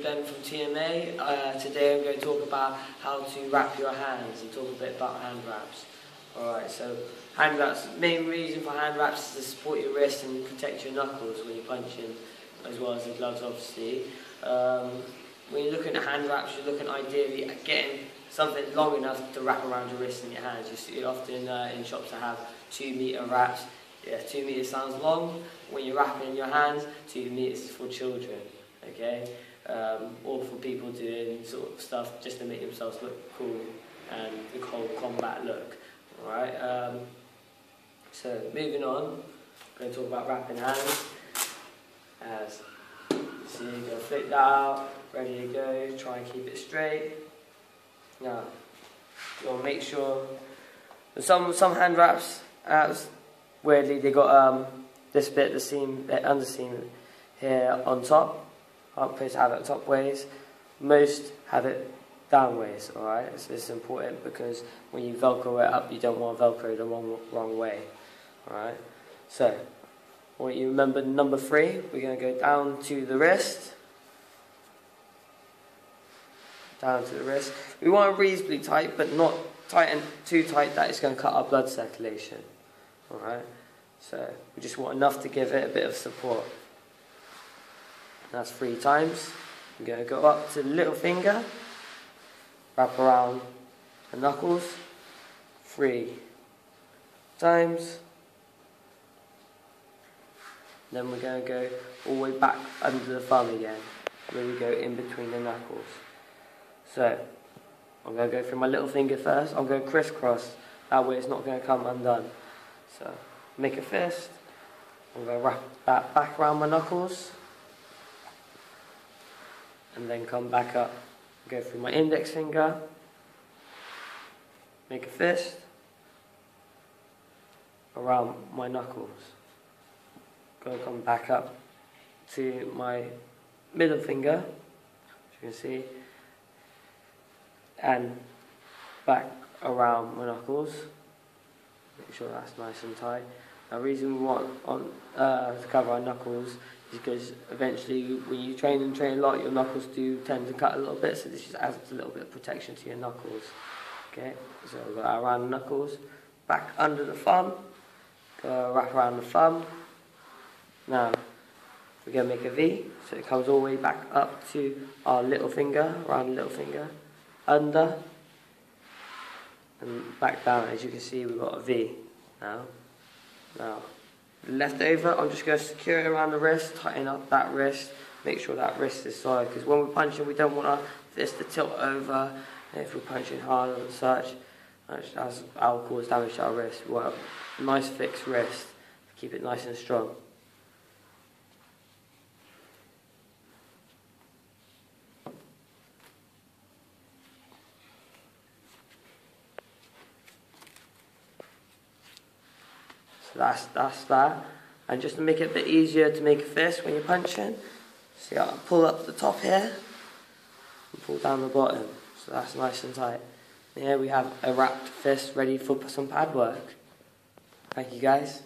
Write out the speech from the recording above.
Ben from TMA. Today I'm going to talk about how to wrap your hands and talk a bit about hand wraps. Alright, so hand wraps, main reason for hand wraps is to support your wrist and protect your knuckles when you're punching, as well as the gloves obviously. When you're looking at hand wraps, you're looking ideally at getting something long enough to wrap around your wrist and your hands. You see often in shops that have 2 metre wraps. Yeah, 2 meters sounds long. When you're wrapping your hands, 2 meters is for children, okay? Or for people doing sort of stuff just to make themselves look cool and the whole combat look, alright? So moving on, I'm going to talk about wrapping hands. As you see, you're going to flick that out, ready to go, try and keep it straight. Now, you want to make sure, some hand wraps, weirdly, they got this bit, the seam, the underseam here on top. I'm supposed to have it top ways. Most have it down ways, alright? So this is important because when you Velcro it up, you don't want to Velcro the wrong way, alright? So, what you remember, number 3, we're going to go down to the wrist. Down to the wrist. We want it reasonably tight, but not tight and too tight that it's going to cut our blood circulation. Alright, so we just want enough to give it a bit of support. That's 3 times. I'm going to go up to the little finger, wrap around the knuckles, 3 times. Then we're going to go all the way back under the thumb again, where we go in between the knuckles. So, I'm going to go through my little finger first. I'm going to crisscross, that way it's not going to come undone. So, make a fist, I'm going to wrap that back around my knuckles, and then come back up, go through my index finger, make a fist, around my knuckles, going to come back up to my middle finger, as you can see, and back around my knuckles. Make sure that's nice and tight. The reason we want to cover our knuckles is because eventually when you train a lot, your knuckles do tend to cut a little bit, so this just adds a little bit of protection to your knuckles. Okay, so we've got that around the knuckles, back under the thumb, go wrap around the thumb. Now, we're going to make a V, so it comes all the way back up to our little finger, around the little finger, under, and back down. As you can see, we've got a V now. Left over, I'm just going to secure it around the wrist, tighten up that wrist, make sure that wrist is solid, because when we're punching, we don't want our fist to tilt over, and if we're punching hard and such, that'll cause damage to our wrist. We want a nice fixed wrist, keep it nice and strong. So that's that. And just to make it a bit easier to make a fist when you're punching, see how I pull up the top here and pull down the bottom. So that's nice and tight. And here we have a wrapped fist ready for some pad work. Thank you guys.